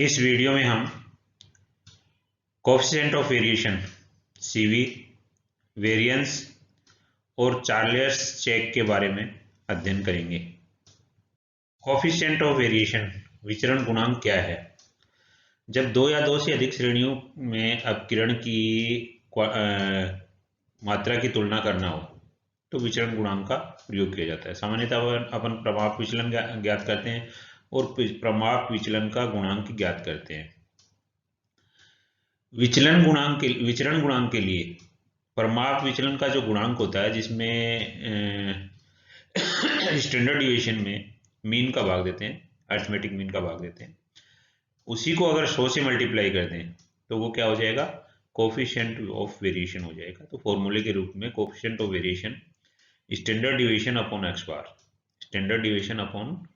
इस वीडियो में हम coefficient of variation CV, variance और चार्लियर्स चेक के बारे में अध्ययन करेंगे। कोएफिशिएंट ऑफ वेरिएशन विचरण गुणांक क्या है? जब दो या दो से अधिक श्रेणियों में अपकिरण की मात्रा की तुलना करना हो तो विचरण गुणांक का प्रयोग किया जाता है। सामान्यतः अपन प्रमाप विचलन ज्ञात करते हैं और प्रमाप विचलन का गुणांक ज्ञात करते हैं। विचरण गुणांक के लिए प्रमाप विचलन का जो गुणांक होता है, जिसमें स्टैंडर्ड डिविएशन में मीन का भाग देते हैं, अरिथमेटिक मीन का भाग देते हैं, उसी को अगर 100 से मल्टीप्लाई कर दें तो वो क्या हो जाएगा? कोएफिशिएंट ऑफ वेरिएशन हो जाएगा। तो फॉर्मूले के रूप में coefficient of variation standard deviation upon x bar, standard deviation upon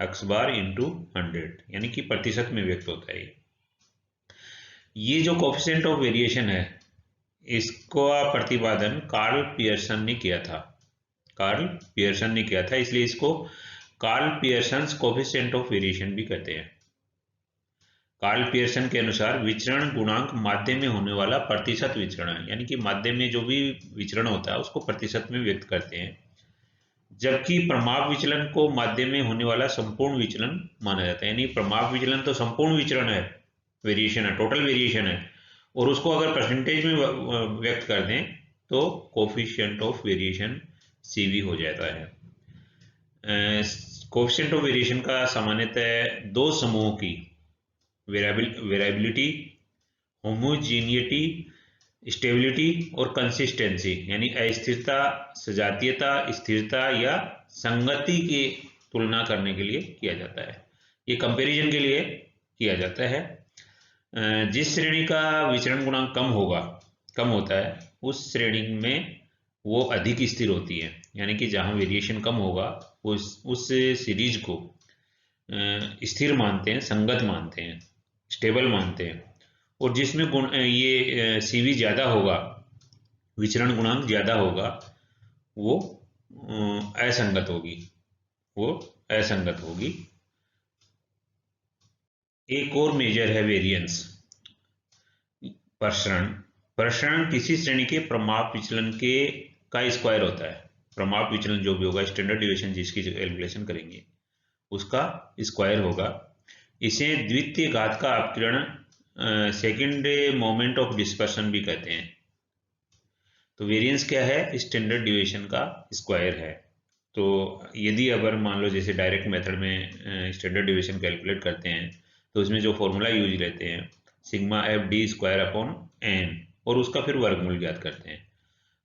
x bar into 100, यानी कि प्रतिशत में व्यक्त होता है। ये जो कोएफिशिएंट ऑफ वेरिएशन है, इसका प्रतिपादन कार्ल पियर्सन ने किया था। इसलिए इसको Karl Pearson's coefficient of variation भी कहते हैं। कार्ल पियर्सन के अनुसार विचरण गुणांक माध्य में होने वाला प्रतिशत विचरण है, यानी कि माध्य में जो भी विचरण होता है उसको प्रतिशत में व्यक्त करते हैं, जबकि प्रमाप विचलन को माध्य में होने वाला संपूर्ण विचलन माना जाता है। यानी प्रमाप विचलन तो संपूर्ण विचरण है, वेरिएशन है, टोटल वेरिएशन है, और उसको अगर परसेंटेज में व्यक्त कर दें तो कोएफिशिएंट ऑफ वेरिएशन सीवी हो जाता है। कोएफिशिएंट ऑफ वेरिएशन का सामान्यतः दो समूहों की वेरिएबिलिटी, होमोजीनियटी, स्टेबिलिटी और कंसिस्टेंसी, यानी अस्थिरता, सजातीयता, स्थिरता या संगति की तुलना करने के लिए किया जाता है। ये कंपैरिजन के लिए किया जाता है। जिस श्रेणी का विचरण गुणांक कम होता है उस श्रेणी में वो अधिक स्थिर होती है, यानी कि जहां वेरिएशन कम होगा उस सीरीज को स्थिर मानते हैं, संगत मानते हैं, स्टेबल मानते हैं। और जिसमें ये सीवी ज्यादा होगा, विचरण गुणांक ज्यादा होगा, वो असंगत होगी। एक और मेजर है वेरिएंस, प्रसरण किसी श्रेणी के प्रमाप विचलन का स्क्वायर होता है। प्रमाप विचलन जो भी होगा, स्टैंडर्ड डिविएशन जिसकी कैलकुलेशन करेंगे उसका स्क्वायर होगा। इसे द्वितीय घात का अपकिरण, सेकंड मोमेंट ऑफ डिस्पर्सन भी कहते हैं। तो वेरिएंस क्या है? स्टैंडर्ड डिविएशन का स्क्वायर है। तो यदि अगर मान लो जैसे डायरेक्ट मेथड में स्टैंडर्ड डिविएशन कैलकुलेट करते हैं तो उसमें जो फॉर्मूला यूज लेते हैं sigma F D square upon N, और उसका फिर वर्गमूल ज्ञात करते हैं।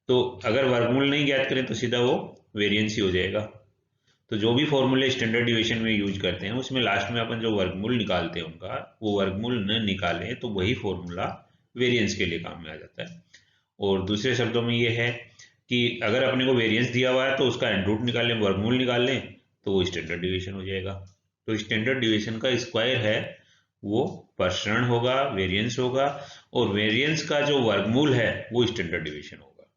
तो अगर वर्गमूल नहीं ज्ञात करें तो सीधा वो वेरिएंस ही हो जाएगा। तो जो भी फॉर्मूले स्टैंडर्ड डिविएशन में यूज करते हैं उसमें लास्ट में अपन जो वर्गमूल निकालते हैं उनका, वो वर्गमूल न निकालें तो वही फॉर्मूला वेरिएंस के लिए काम में आ जाता है। और दूसरे शब्दों में ये है कि अगर अपने को वेरिएंस दिया हुआ है तो उसका एंड रूट निकाल लें, वर्गमूल निकाल लें, तो वो स्टैंडर्ड डिविएशन हो जाएगा। तो स्टैंडर्ड डिविएशन का स्क्वायर है वो प्रसरण होगा, वेरिएंस होगा, और वेरिएंस का जो वर्गमूल है वो स्टैंडर्ड डिविएशन होगा।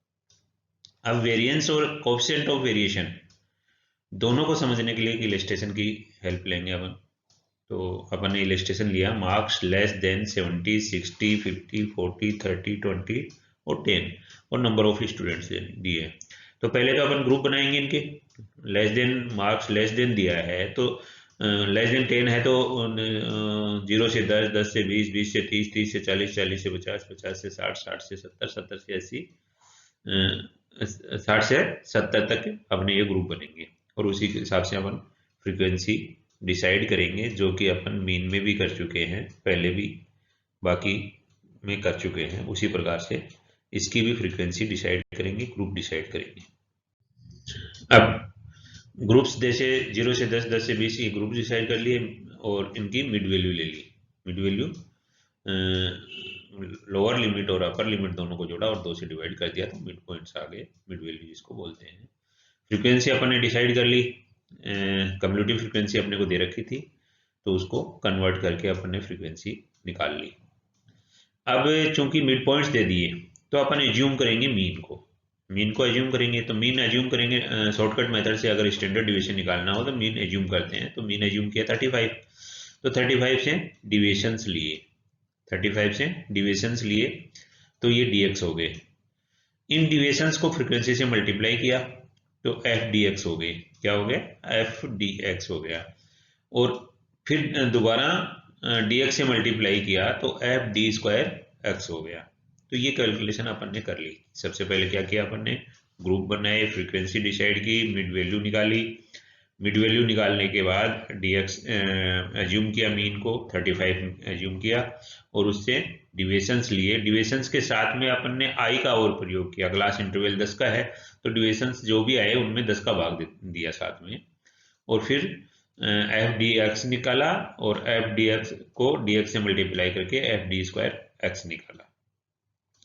अब वेरिएंस और कोएफिशिएंट ऑफ वेरिएशन दोनों को समझने के लिए एक इलस्ट्रेशन की हेल्प लेंगे अपन। तो अपन ने इलस्ट्रेशन लिया, मार्क्स लेस देन 70, 60, 50, 40, 30, 20 और 10, और नंबर ऑफ स्टूडेंट्स दिए। तो पहले तो अपन ग्रुप बनाएंगे इनके। Less than, marks less than दिया है तो लेस देन 10 है तो 0 से 10, 10 से 20, 20 से 30, 30 से 40, 40 से 50, 50 से 60, 60 से 70, 70 से 80, 60 से 70 तक अपने ये ग्रुप बनेंगे, और उसी के हिसाब से अपन फ्रीक्वेंसी डिसाइड करेंगे, जो कि अपन मीन में भी कर चुके हैं, पहले भी बाकी में कर चुके हैं। उसी प्रकार से इसकी भी फ्रीक्वेंसी डिसाइड करेंगे, ग्रुप डिसाइड करेंगे। अब ग्रुप्स जैसे 0 से 10, 10 से 20 ये ग्रुप डिसाइड कर लिए और इनकी मिड वैल्यू ले ली। मिड वैल्यू लोअर लिमिट और अपर लिमिट दोनों को जोड़ा और 2 से डिवाइड कर दिया तो मिड पॉइंट्स आ गए, मिड वैल्यू जिसको बोलते हैं। फ्रीक्वेंसी अपन ने डिसाइड कर ली, कम्युलेटिव फ्रीक्वेंसी अपने को दे रखी थी तो उसको कन्वर्ट करके अपन ने फ्रीक्वेंसी निकाल ली। अब चूंकि मिड पॉइंट्स दे दिए तो अपन एज्यूम करेंगे मीन को एज्यूम करेंगे। तो मीन एज्यूम करेंगे शॉर्टकट मेथड से। अगर स्टैंडर्ड डिविएशन निकालना हो तो मीन एज्यूम करते हैं। तो मीन एज्यूम किया 35, तो 35 से डिविएशंस लिए, 35 से डिविएशंस लिए तो ये dx हो गए। इन डिविएशंस को फ्रीक्वेंसी से मल्टीप्लाई किया तो एफ डी एक्स हो गए। क्या हो गया? एफ डी एक्स हो गया। और फिर दोबारा dx से मल्टीप्लाई किया तो एफ डी स्क्वायर एक्स हो गया। तो ये कैलकुलेशन अपन ने कर ली। सबसे पहले क्या किया अपन ने? ग्रुप बनाए, फ्रीक्वेंसी डिसाइड की, मिड वैल्यू निकाली। मिड वैल्यू निकालने के बाद dx एज्यूम किया, मीन को 35 एज्यूम किया और उससे डिविएशंस लिए। डिविएशंस के साथ में अपन ने आई का और प्रयोग किया। क्लास इंटरवल 10 का है तो डिविएशंस जो भी आए उनमें 10 का भाग दिया साथ में, और फिर एफ डी एक्स निकाला और एफ डी एक्स को डी एक्स से मल्टीप्लाई करके एफ डी स्क्वायर एक्स निकाला।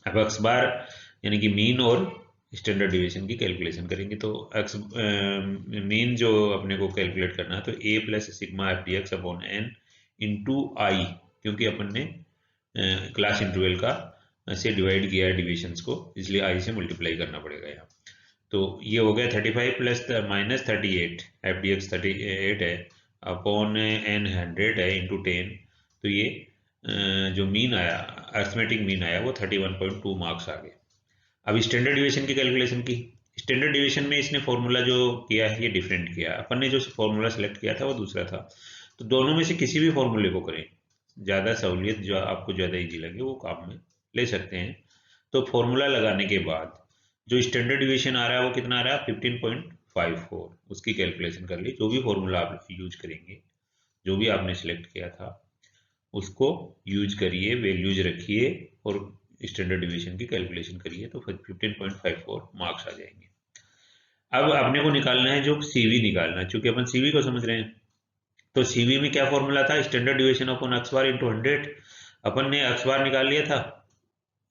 अब एक्स बार यानी कि मीन और स्टैंडर्ड डिविएशन की कैलकुलेशन करेंगे। तो एक्स मीन जो अपने को कैलकुलेट करना है तो A plus sigma F D X upon N into I, क्योंकि अपन ने क्लास इंटरवल का से डिवाइड किया है डिविएशंस को, इसलिए आई से मल्टीप्लाई करना पड़ेगा यहाँ। तो ये हो गया 35 plus minus 38, F D x 38 है अपॉन एन 100 है इंटू 10। तो ये जो मीन आया, अर्थमेटिक मीन आया वो 31.2 मार्क्स आ गए। अब स्टैंडर्ड डिविएशन की कैलकुलेशन की। स्टैंडर्ड डिविएशन में इसने फॉर्मूला जो किया है ये डिफरेंट किया। अपन ने जो फॉर्मूला सेलेक्ट किया था वो दूसरा था। तो दोनों में से किसी भी फॉर्मूले को करें, ज़्यादा सहूलियत जो आपको ज़्यादा ईजी लगे वो काम में ले सकते हैं। तो फॉर्मूला लगाने के बाद जो स्टैंडर्ड डिविएशन आ रहा है वो कितना आ रहा है? 15.54। उसकी कैलकुलेशन कर ली। जो भी फॉर्मूला आप यूज करेंगे, जो भी आपने सिलेक्ट किया था उसको यूज करिए, वैल्यूज रखिए और स्टैंडर्ड डिविएशन की कैलकुलेशन करिए तो 15.54 मार्क्स आ जाएंगे। अब अपने को निकालना है जो सीवी निकालना है, चूंकि अपन सीवी को समझ रहे हैं। तो सीवी में क्या फॉर्मूला था? Standard deviation upon x bar into 100। अपन ने एक्स बार निकाल लिया था,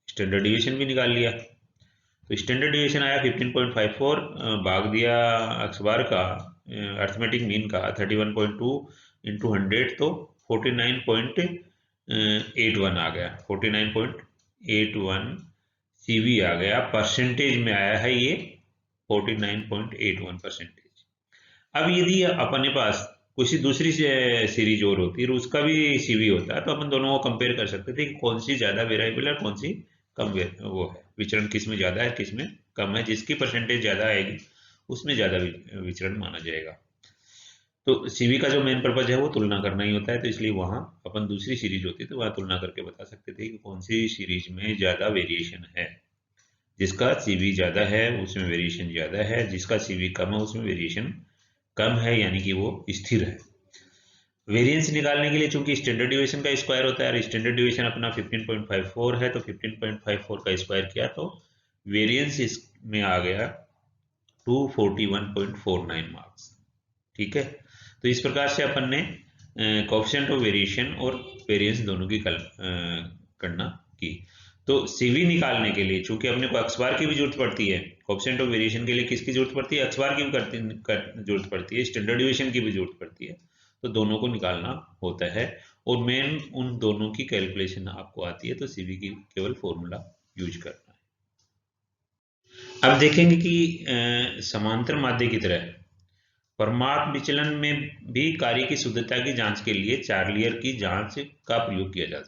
स्टैंडर्ड डिविएशन भी निकाल लिया। तो स्टैंडर्ड डिविएशन आया 15.54, भाग दिया एक्स बार का अर्थमेटिक मीन का 31.2 इंटू 100 तो 49.81 आ गया। 49.81 सीवी आ गया। परसेंटेज में आया है ये 49.81%। अब यदि अपने पास किसी दूसरी सीरीज और होती है उसका भी सीवी होता है तो अपन दोनों को कंपेयर कर सकते थे कि कौन सी ज्यादा वेरिएबल है, कौन सी कम वो है, विचरण किस में ज्यादा है किस में कम है। जिसकी परसेंटेज ज्यादा आएगी उसमें ज्यादा विचरण माना जाएगा। तो सीवी का जो मेन पर्पज है वो तुलना करना ही होता है। तो इसलिए वहां अपन दूसरी सीरीज होती है तो वहां तुलना करके बता सकते थे कि कौन सी सीरीज में ज्यादा वेरिएशन है। जिसका सीवी ज्यादा है उसमें वेरिएशन ज्यादा है, जिसका सीवी कम है उसमें वेरिएशन कम है, यानी कि वो स्थिर है। वेरिएंस निकालने के लिए चूंकि स्टैंडर्ड डिविएशन का स्क्वायर होता है और स्टैंडर्ड डिविएशन अपना 15.54 है तो 15.54 का स्क्वायर किया तो वेरिएंस इसमें आ गया 241.49 मार्क्स। ठीक है, तो इस प्रकार से अपन ने कोएफिशिएंट ऑफ वेरिएशन और वेरिएंस दोनों की गणना की। तो सीवी निकालने के लिए चूंकि अपने को एक्स बार की भी जरूरत पड़ती है, कोएफिशिएंट ऑफ वेरिएशन के लिए किसकी जरूरत पड़ती है? एक्स बार की भी जरूरत पड़ती है, स्टैंडर्ड डिविएशन की भी जरूरत पड़ती है। तो दोनों को निकालना होता है और मेन उन दोनों की कैलकुलेशन आपको आती है तो सीवी की केवल फॉर्मूला यूज करना है। अब देखेंगे कि समांतर माध्य की तरह परमाप विचलन में भी कार्य की शुद्धता की जांच के लिए चार्लियर की जांच का प्रयोग किया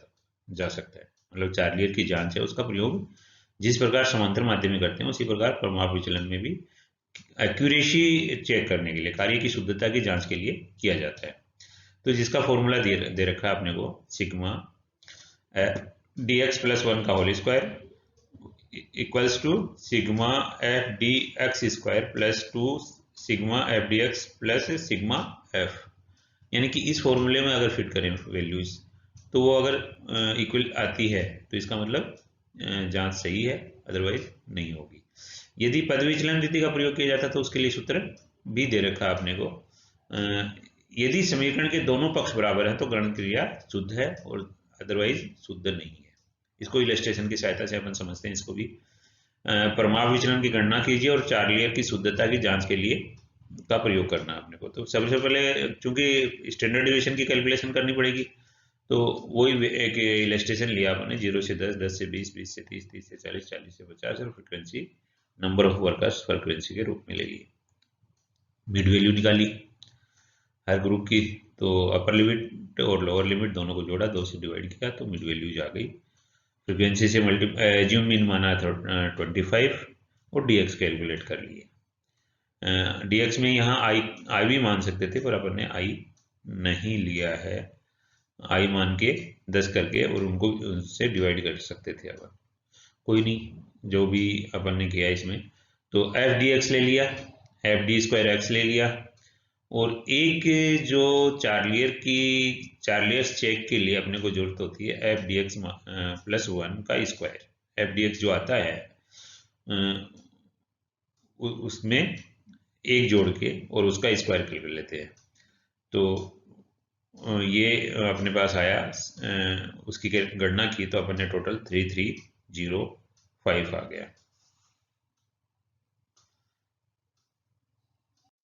जा सकता है। मतलब चार्लियर की जांच है उसका प्रयोग जिस प्रकार समांतर माध्य में करते हैं उसी प्रकार परमाप विचलन में भी एक्यूरेसी चेक करने के लिए, कार्य की शुद्धता की जांच के लिए किया जाता है। तो जिसका फॉर्मूला दे रखा है अपने को, सिग्मा डी एक्स प्लस 1 का whole square equals to sigma F D X square plus 2 sigma F D X plus sigma F. यानी कि इस फॉर्मूले में अगर फिट करें वैल्यूज तो वो अगर इक्वल आती है तो इसका मतलब जांच सही है, अदरवाइज नहीं होगी। यदि पद विचलन रीति का प्रयोग किया जाता तो उसके लिए सूत्र भी दे रखा है अपने को। यदि समीकरण के दोनों पक्ष बराबर हैं तो गणन क्रिया शुद्ध है और अदरवाइज शुद्ध नहीं है। इसको इलस्ट्रेशन की सहायता से अपन समझते हैं। इसको भी परमाप विचलन की गणना कीजिए और चार्लियर की शुद्धता की जांच के लिए का प्रयोग करना है अपने को। तो सबसे पहले चूंकि स्टैंडर्ड डिविएशन की कैलकुलेशन करनी पड़ेगी तो वही एक इलस्ट्रेशन लिया आपने 0 से 10, 10 से 20, 20 से 30, 30 से 40, 40 से 50 और frequency number of workers frequency के रूप में ले लिए। मिड वैल्यू निकाली हर ग्रुप की तो अपर लिमिट और लोअर लिमिट दोनों को जोड़ा, 2 से डिवाइड किया तो मिड वैल्यूज आ गई। फ्रीक्वेंसी से एज्यूम मीन माना था 25 और dx कैलकुलेट कर लिए। dx में यहाँ आई भी मान सकते थे पर अपन ने आई नहीं लिया है, आई मान के 10 करके और उनको उससे डिवाइड कर सकते थे। अपन कोई नहीं, जो भी अपन ने किया इसमें, तो एफ डी एक्स ले लिया, एफ डी स्क्वायर एक्स ले लिया, और एक जो चार्लियर्स चेक के लिए अपने को जरूरत होती है एफ डी एक्स प्लस 1 का स्क्वायर। एफ डी एक्स जो आता है उसमें एक जोड़ के और उसका स्क्वायर कर लेते हैं। तो ये अपने पास आया, उसकी गणना की तो अपन ने टोटल 3305 आ गया।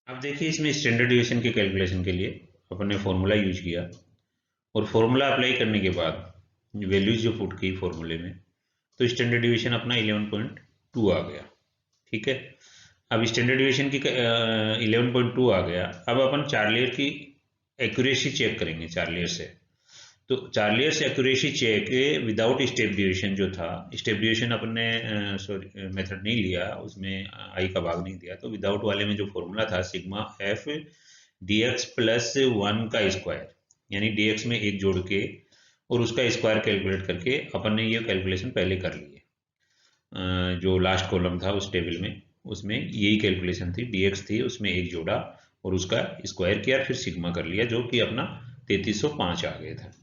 अब देखिए इसमें स्टैंडर्ड डिवीजन के कैलकुलेशन के लिए अपन ने फॉर्मूला यूज किया, और फॉर्मूला अप्लाई करने के बाद वैल्यूज जो पुट की फॉर्मूले में, तो स्टैंडर्ड डिवीजन अपना 11.2 आ गया। ठीक है, अब स्टैंडर्ड डिवीजन की 11.2 आ गया। अब अपन चार्लियर की एक्यूरेसी चेक करेंगे चार्लियर से। तो चार्लियर से accuracy check without step division जो था, स्टेप डिवीजन अपन ने मेथड नहीं लिया, उसमें आई का भाग नहीं दिया, तो विदाउट वाले में जो फॉर्मूला था sigma F D X plus 1 का स्क्वायर, यानी dx में एक जोड़ के और उसका स्क्वायर कैलकुलेट करके अपन ने ये कैलकुलेशन पहले कर ली है। जो लास्ट कॉलम था उस टेबल में, उसमें यही कैलकुलेशन थी, dx थी, उसमें एक जोड़ा और उसका स्क्वायर किया, फिर सिग्मा कर लिया, जो कि अपना 3305 आ गया था।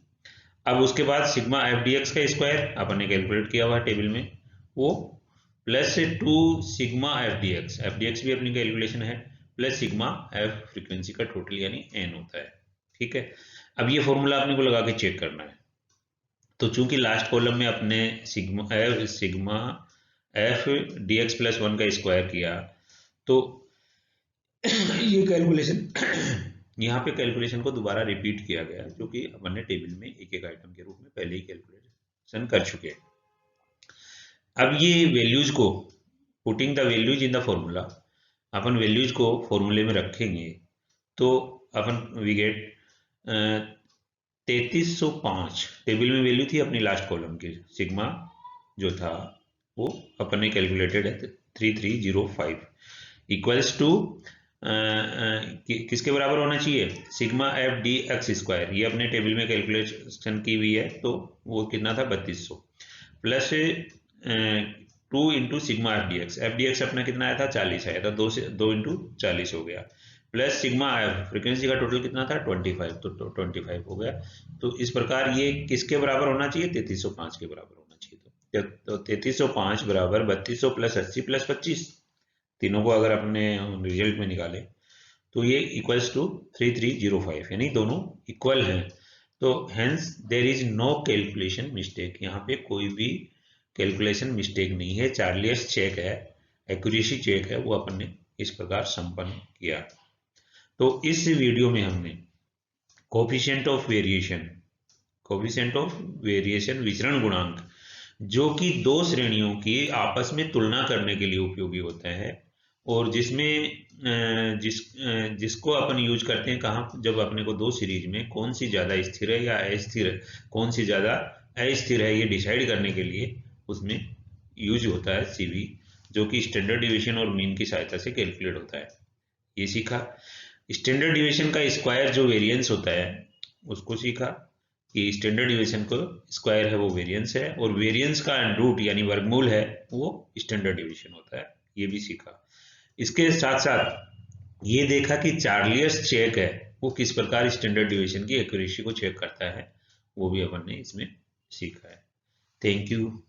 अब उसके बाद सिग्मा एफ डी एक्स का स्क्वायर अपन ने कैलकुलेट किया हुआ टेबल में, वो plus 2 sigma F D x भी अपनी कैलकुलेशन है, प्लस सिग्मा एफ फ्रीक्वेंसी का टोटल यानी एन होता है। ठीक है, अब ये फॉर्मूला अपने को लगा के चेक करना है। तो चूंकि लास्ट कॉलम में अपने sigma F D X plus 1 का स्क्वायर किया, तो ये कैलकुलेशन यहाँ पे कैलकुलेशन को दोबारा रिपीट किया गया, जो कि अपन ने टेबल में एक एक आइटम के रूप में पहले ही कैलकुलेशन कर चुके हैं। अब ये वैल्यूज को, putting the values in the formula, upon values को फॉर्मूले में रखेंगे तो अपन वी गेट 3305 टेबल में वैल्यू थी अपनी लास्ट कॉलम की, सिग्मा जो था वो अपन ने कैलकुलेटेड है 3305 इक्वल्स टू किसके बराबर होना चाहिए, sigma F D X square, ये अपने टेबल में कैलकुलेशन की हुई है, तो वो कितना था 3200 plus 2 into sigma F D x अपना कितना आया था 40 आया था, 2 इंटू 40 हो गया, प्लस सिग्मा एफ फ्रीक्वेंसी का टोटल कितना था 25, तो 25 हो गया। तो इस प्रकार ये किसके बराबर होना चाहिए, 3305 के बराबर होना चाहिए। तो 3305 बराबर 3200 प्लस 80 प्लस 25, तीनों को अगर अपने रिजल्ट में निकाले तो ये इक्वल्स टू 3305, यानी दोनों इक्वल हैं। तो hence there is no calculation mistake, यहाँ पे कोई भी कैलकुलेशन मिस्टेक नहीं है, चार्लियर्स चेक है, एक्यूरेसी चेक है, वो अपन ने इस प्रकार संपन्न किया। तो इस वीडियो में हमने कोफिशिएंट ऑफ वेरिएशन विचरण गुणांक, जो कि दो श्रेणियों की आपस में तुलना करने के लिए उपयोगी होता है, और जिसको अपन यूज करते हैं कहाँ, जब अपने को दो सीरीज में कौन सी ज्यादा स्थिर है या अस्थिर है, कौन सी ज्यादा अस्थिर है, ये डिसाइड करने के लिए उसमें यूज होता है सीवी, जो कि स्टैंडर्ड डिवीजन और मीन की सहायता से कैलकुलेट होता है। ये सीखा। स्टैंडर्ड डिवीजन का स्क्वायर जो वेरिएंस होता है उसको सीखा, कि स्टैंडर्ड डिवीजन को स्क्वायर है वो वेरिएंस है, और वेरिएंस का रूट यानी वर्गमूल है वो स्टैंडर्ड डिवीजन होता है, ये भी सीखा। इसके साथ साथ ये देखा कि चार्लियर्स चेक है वो किस प्रकार स्टैंडर्ड डिवीजन की एक्यूरेसी को चेक करता है, वो भी अपन ने इसमें सीखा है। Thank you.